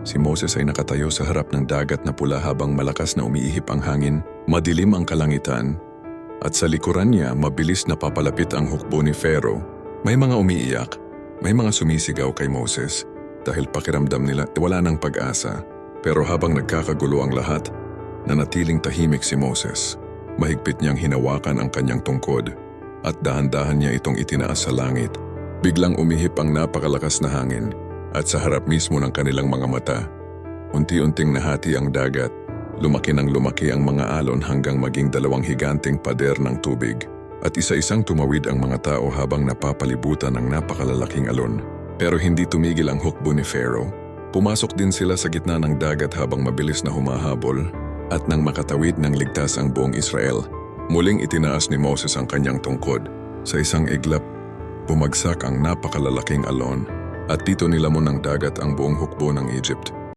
Si Moses ay nakatayo sa harap ng dagat na pula habang malakas na umiihip ang hangin, madilim ang kalangitan, at sa likuran niya mabilis na papalapit ang hukbo ni Pharaoh. May mga umiiyak, may mga sumisigaw kay Moses dahil pakiramdam nila wala ng pag-asa. Pero habang nagkakagulo ang lahat, nanatiling tahimik si Moses. Mahigpit niyang hinawakan ang kanyang tungkod at dahan-dahan niya itong itinaas sa langit. Biglang umihip ang napakalakas na hangin at sa harap mismo ng kanilang mga mata, unti-unting nahati ang dagat. Lumaki ng lumaki ang mga alon hanggang maging dalawang higanteng pader ng tubig at isa-isang tumawid ang mga tao habang napapalibutan ng napakalalaking alon. Pero hindi tumigil ang hukbo ni Pharaoh. Pumasok din sila sa gitna ng dagat habang mabilis na humahabol at nang makatawid ng ligtas ang buong Israel, muling itinaas ni Moses ang kanyang tungkod. Sa isang iglap, bumagsak ang napakalalaking alon at dito nilamon ng dagat ang buong hukbo ng Egypt.